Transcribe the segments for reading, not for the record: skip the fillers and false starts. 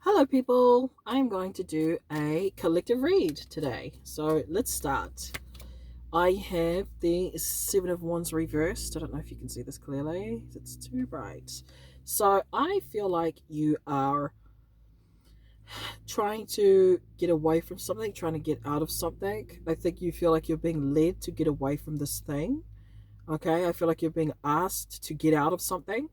Hello, people. I'm going to do a collective read today. So let's start. I have the Seven of Wands reversed. I don't know if you can see this clearly. It's too bright. So I feel like you are trying to get away from something, trying to get out of something. I think you feel like you're being led to get away from this thing. Okay. I feel like you're being asked to get out of something.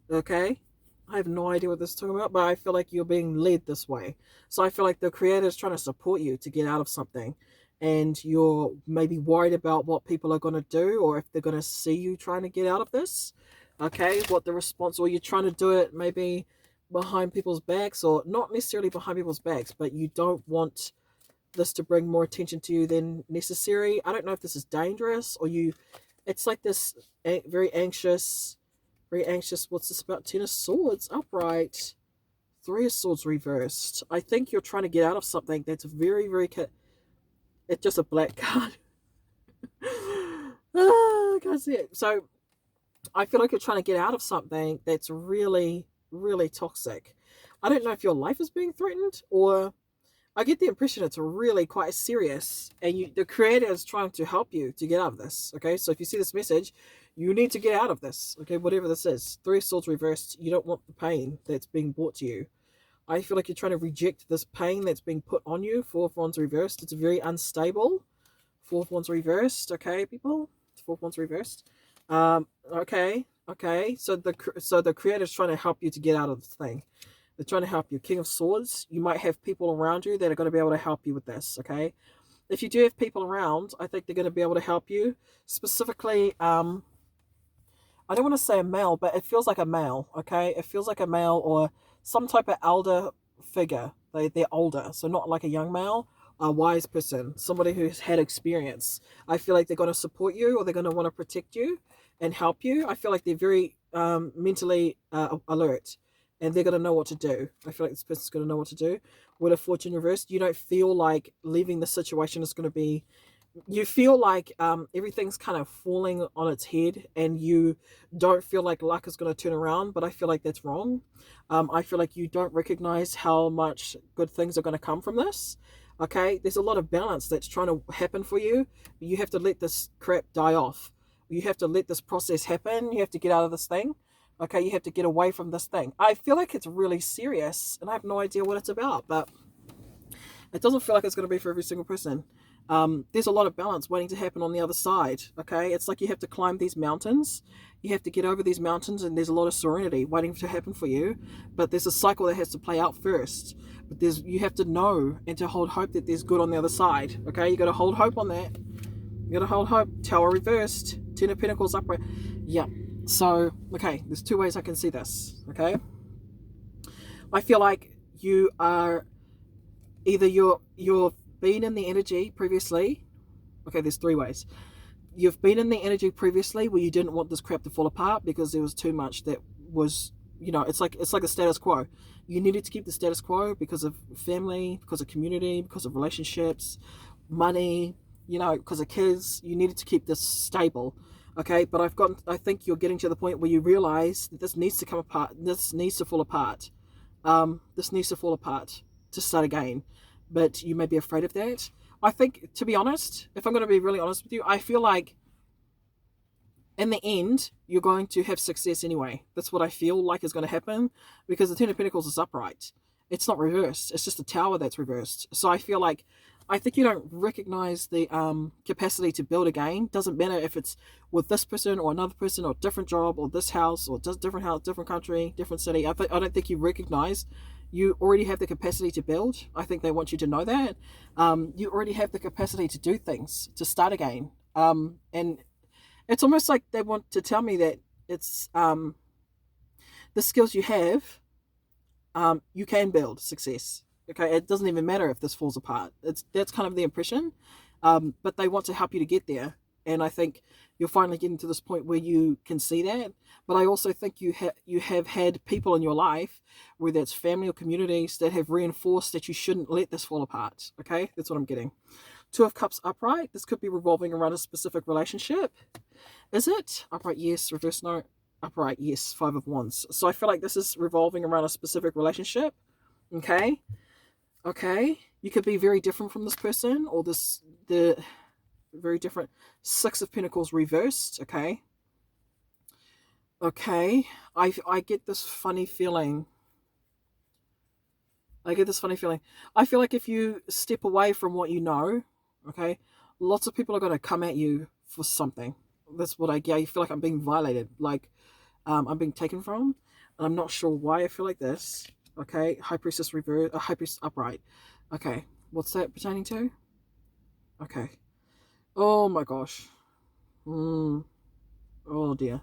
Okay. I have no idea what this is talking about, but I feel like you're being led this way. So I feel like the creator is trying to support you to get out of something. And you're maybe worried about what people are going to do or if they're going to see you trying to get out of this. Okay. What the response, or you're trying to do it maybe behind people's backs, or not necessarily behind people's backs, but you don't want this to bring more attention to you than necessary. I don't know if this is dangerous or you, it's like this very anxious. What's this about? Ten of Swords upright. Three of Swords reversed. I think you're trying to get out of something that's very, very. It's just a black card. I can't see it. So I feel like you're trying to get out of something that's really, really toxic. I don't know if your life is being threatened, or I get the impression it's really quite serious, and the creator is trying to help you to get out of this. Okay, so if you see this message, you need to get out of this. Okay, whatever this is, Three of Swords reversed. You don't want the pain that's being brought to you. I feel like you're trying to reject this pain that's being put on you. Four of Wands reversed. It's very unstable. Four of Wands reversed. Okay, people. Four of Wands reversed. Okay. So the creator is trying to help you to get out of this thing. They're trying to help you. King of Swords, you might have people around you that are going to be able to help you with this, okay? If you do have people around, I think they're going to be able to help you. Specifically, I don't want to say a male, but it feels like a male, okay? It feels like a male or some type of elder figure. They're older, so not like a young male, a wise person, somebody who's had experience. I feel like they're going to support you, or they're going to want to protect you and help you. I feel like they're very mentally alert, and they're going to know what to do. I feel like this person's going to know what to do. With a Fortune reversed, you don't feel like leaving the situation is going to be, you feel like everything's kind of falling on its head, and you don't feel like luck is going to turn around, but I feel like that's wrong. I feel like you don't recognize how much good things are going to come from this. Okay, there's a lot of balance that's trying to happen for you. You have to let this crap die off. You have to let this process happen. You have to get out of this thing. Okay, you have to get away from this thing. I feel like it's really serious, and I have no idea what it's about, but it doesn't feel like it's going to be for every single person. There's a lot of balance waiting to happen on the other side. Okay, it's like you have to climb these mountains, you have to get over these mountains, and there's a lot of serenity waiting to happen for you. But there's a cycle that has to play out first. But you have to know and to hold hope that there's good on the other side. Okay, you got to hold hope on that. You got to hold hope. Tower reversed. Ten of Pentacles upright. Yeah. So okay, there's two ways I can see this. Okay, I feel like you are either you've been in the energy previously. Okay, there's three ways. You've been in the energy previously where you didn't want this crap to fall apart because there was too much that was, it's like a status quo. You needed to keep the status quo because of family, because of community, because of relationships, money, because of kids. You needed to keep this stable. Okay, but I think you're getting to the point where you realize that this needs to come apart. This needs to fall apart. This needs to fall apart to start again. But you may be afraid of that. I think, to be honest, if I'm going to be really honest with you, I feel like in the end, you're going to have success anyway. That's what I feel like is going to happen, because the Ten of Pentacles is upright. It's not reversed. It's just the Tower that's reversed. So I think you don't recognize the capacity to build again. Doesn't matter if it's with this person or another person or different job or this house or just different house, different country, different city. I don't think you recognize you already have the capacity to build. I think they want you to know that. You already have the capacity to do things, to start again. And it's almost like they want to tell me that it's the skills you have, you can build success. Okay, it doesn't even matter if this falls apart. That's kind of the impression, but they want to help you to get there. And I think you're finally getting to this point where you can see that. But I also think you have had people in your life, whether it's family or communities, that have reinforced that you shouldn't let this fall apart. Okay, that's what I'm getting. Two of Cups upright. This could be revolving around a specific relationship. Is it? Upright, yes. Reverse, no. Upright, yes. Five of Wands. So I feel like this is revolving around a specific relationship. Okay. Okay. You could be very different from this person, or the very different. Six of Pentacles reversed. Okay. Okay. I get this funny feeling. I get this funny feeling. I feel like if you step away from what you know, okay, lots of people are going to come at you for something. That's what I get. I feel like I'm being violated. Like, I'm being taken from. And I'm not sure why I feel like this. Okay. High Priestess reverse. High Priestess upright. Okay. What's that pertaining to? Okay. Oh my gosh. Oh dear.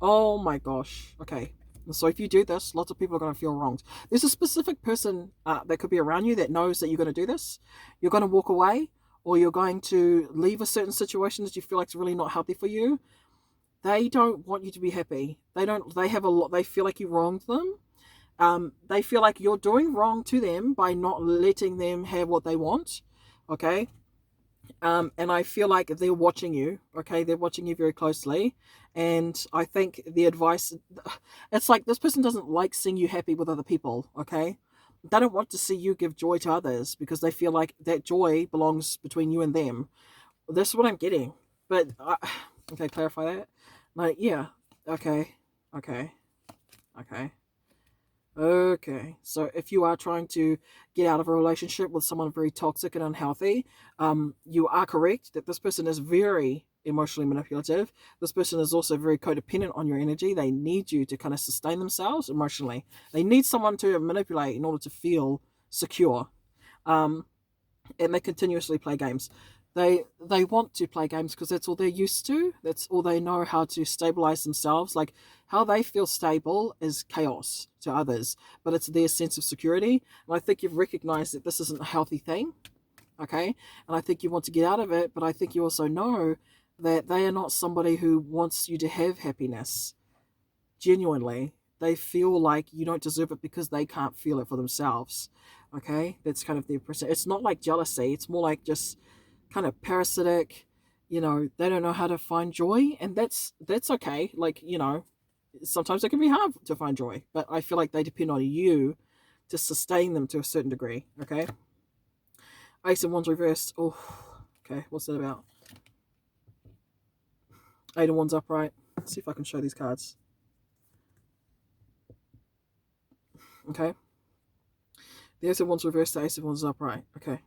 Oh my gosh. Okay. So if you do this, lots of people are going to feel wronged. There's a specific person that could be around you that knows that you're going to do this. You're going to walk away, or you're going to leave a certain situation that you feel like is really not healthy for you. They don't want you to be happy. They don't. They have a lot. They feel like you wronged them. They feel like you're doing wrong to them by not letting them have what they want. Okay. And I feel like they're watching you. Okay, they're watching you very closely, and I think the advice, it's like this person doesn't like seeing you happy with other people. Okay, they don't want to see you give joy to others because they feel like that joy belongs between you and them. That's what I'm getting. But okay, clarify that. Like, yeah, okay, okay, okay. Okay, so if you are trying to get out of a relationship with someone very toxic and unhealthy, you are correct that this person is very emotionally manipulative. This person is also very codependent on your energy. They need you to kind of sustain themselves emotionally. They need someone to manipulate in order to feel secure. Um, and they continuously play games. They want to play games because that's all they're used to. That's all they know how to stabilize themselves. Like how they feel stable is chaos to others, but it's their sense of security. And I think you've recognized that this isn't a healthy thing. Okay, and I think you want to get out of it, but I think you also know that they are not somebody who wants you to have happiness genuinely. They feel like you don't deserve it because they can't feel it for themselves. Okay, that's kind of the impression. It's not like jealousy, it's more like just kind of parasitic. They don't know how to find joy, and that's okay. Like, sometimes it can be hard to find joy, but I feel like they depend on you to sustain them to a certain degree. Okay. Ace of Wands reversed. Oh, okay, what's that about? Eight of Wands upright. Let's see if I can show these cards. Okay. The Ace of Wands reversed, the Ace of Wands upright. Okay.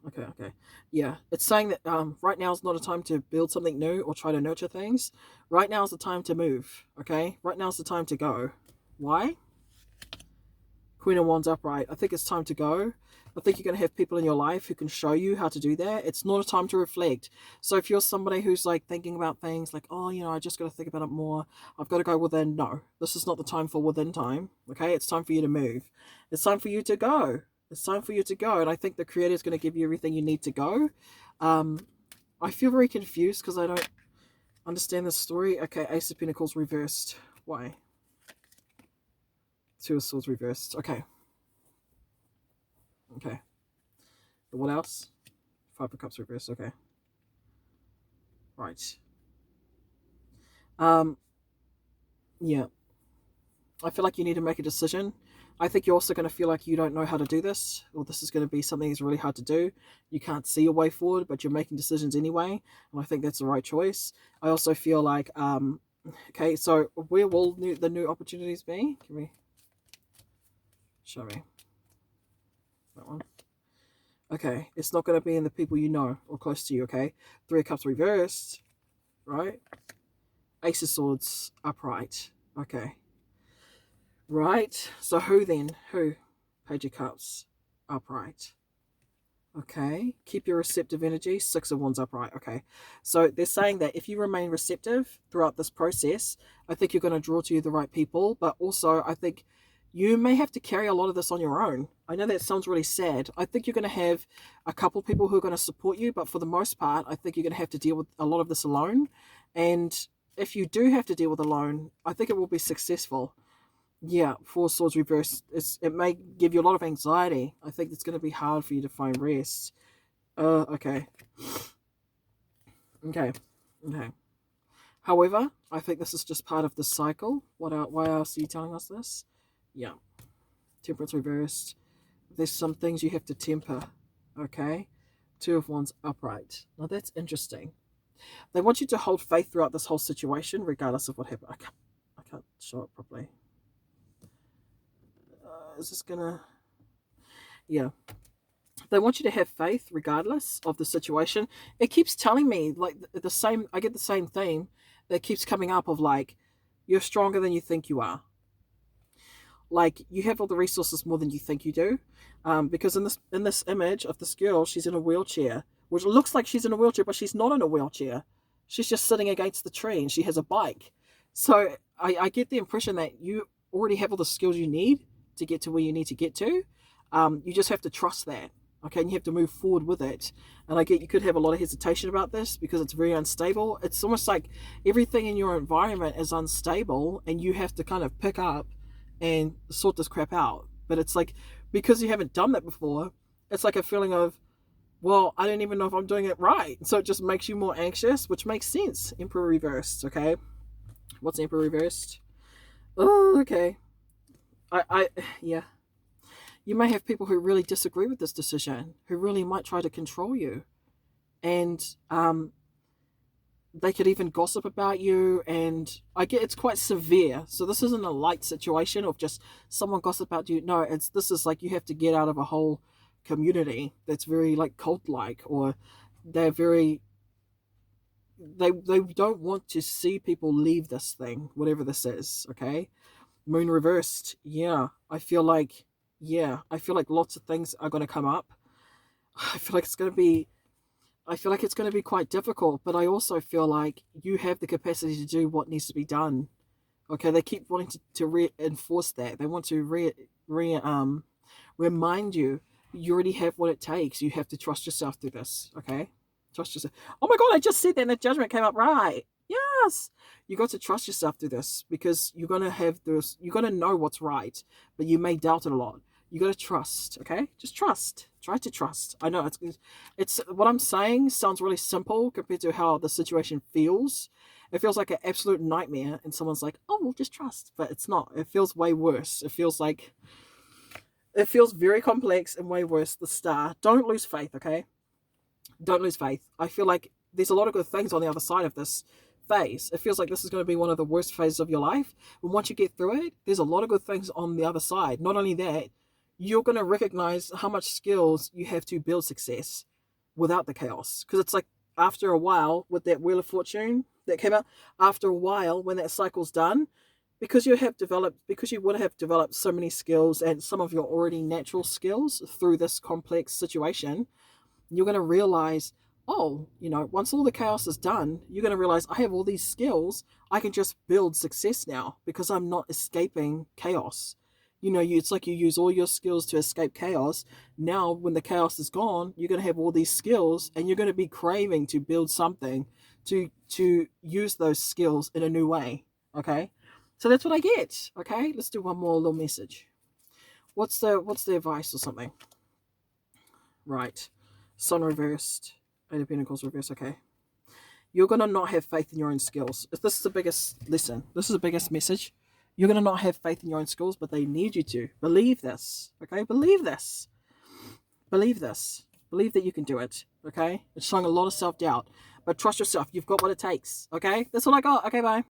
Yeah, it's saying that right now is not a time to build something new or try to nurture things. Right now is the time to move. Okay, right now is the time to go. Why? Queen of Wands upright. I think it's time to go. I think you're going to have people in your life who can show you how to do that. It's not a time to reflect. So if you're somebody who's like thinking about things like, oh, I just got to think about it more. I've got to go within. No, this is not the time for within time. Okay, it's time for you to move. It's time for you to go. It's time for you to go. And I think the Creator is going to give you everything you need to go. I feel very confused because I don't understand this story. Okay, Ace of Pentacles reversed. Why? Two of Swords reversed. Okay. Okay. What else? Five of Cups reversed. Okay. Right. Um. Yeah. I feel like you need to make a decision. I think you're also going to feel like you don't know how to do this, or this is going to be something that's really hard to do. You can't see a way forward, but you're making decisions anyway, and I think that's the right choice. I also feel like, okay, so where will the new opportunities be? Can we show me that one? Okay, it's not going to be in the people you know or close to you. Okay, Three of Cups reversed, right? Ace of Swords upright. Okay. Right. So who then? Who? Page of Cups upright. Okay. Keep your receptive energy. Six of Wands upright. Okay. So they're saying that if you remain receptive throughout this process, I think you're going to draw to you the right people. But also, I think you may have to carry a lot of this on your own. I know that sounds really sad. I think you're going to have a couple of people who are going to support you, but for the most part, I think you're going to have to deal with a lot of this alone. And if you do have to deal with alone, I think it will be successful. Yeah, Four Swords reversed. It may give you a lot of anxiety. I think it's going to be hard for you to find rest. Okay. Okay. Okay. However, I think this is just part of the cycle. Why else are you telling us this? Yeah. Temperance reversed. there's some things you have to temper. Okay. Two of Wands upright. Now that's interesting. They want you to hold faith throughout this whole situation, regardless of what happened. I can't show it properly. Is this gonna? Yeah. They want you to have faith regardless of the situation. It keeps telling me like the same. I get the same theme that keeps coming up of like, you're stronger than you think you are. Like you have all the resources more than you think you do, because in this image of this girl, she's in a wheelchair, which looks like she's in a wheelchair, but she's not in a wheelchair. She's just sitting against the tree, and she has a bike. So I get the impression that you already have all the skills you need to get to where you need to get to. You just have to trust that, okay, and you have to move forward with it. And I get you could have a lot of hesitation about this because it's very unstable. It's almost like everything in your environment is unstable, and you have to kind of pick up and sort this crap out. But it's like, because you haven't done that before, it's like a feeling of, well, I don't even know if I'm doing it right. So it just makes you more anxious, which makes sense. Emperor reversed, okay? What's Emperor reversed? Oh, okay. Yeah. You may have people who really disagree with this decision, who really might try to control you. And they could even gossip about you, and I get it's quite severe. So this isn't a light situation of just someone gossip about you. No, this is like you have to get out of a whole community that's very like cult like, or they're very they don't want to see people leave this thing, whatever this is, okay? Moon reversed. I feel like lots of things are going to come up. I feel like it's going to be quite difficult, but I also feel like you have the capacity to do what needs to be done. Okay, they keep wanting to reinforce that. They want to remind you you already have what it takes. You have to trust yourself through this. Okay, trust yourself. Oh my God, I just said that and the judgment came up right. Yes, you got to trust yourself through this because you're gonna have this. You're gonna know what's right, but you may doubt it a lot. You got to trust, okay? Just trust. Try to trust. I know it's what I'm saying sounds really simple compared to how the situation feels. It feels like an absolute nightmare, and someone's like, "Oh, well, just trust," but it's not. It feels way worse. It feels very complex and way worse. The Star. Don't lose faith, okay? Don't lose faith. I feel like there's a lot of good things on the other side of this phase. It feels like this is going to be one of the worst phases of your life, but once you get through it, there's a lot of good things on the other side. Not only that, you're going to recognize how much skills you have to build success without the chaos. Because it's like after a while, with that Wheel of Fortune that came out, after a while, when that cycle's done, because you would have developed so many skills and some of your already natural skills through this complex situation, you're going to realize, oh, once all the chaos is done, you're going to realize I have all these skills. I can just build success now because I'm not escaping chaos. It's like you use all your skills to escape chaos. Now, when the chaos is gone, you're going to have all these skills, and you're going to be craving to build something to use those skills in a new way. Okay, so that's what I get. Okay, let's do one more little message. What's the advice or something? Right, Sun reversed, Eight of Pentacles reversed. Okay, you're going to not have faith in your own skills. If this is the biggest lesson, this is the biggest message. You're going to not have faith in your own skills, but they need you to. Believe this, okay? Believe this. Believe this. Believe that you can do it, okay? It's showing a lot of self-doubt, but trust yourself. You've got what it takes, okay? That's all I got. Okay, bye.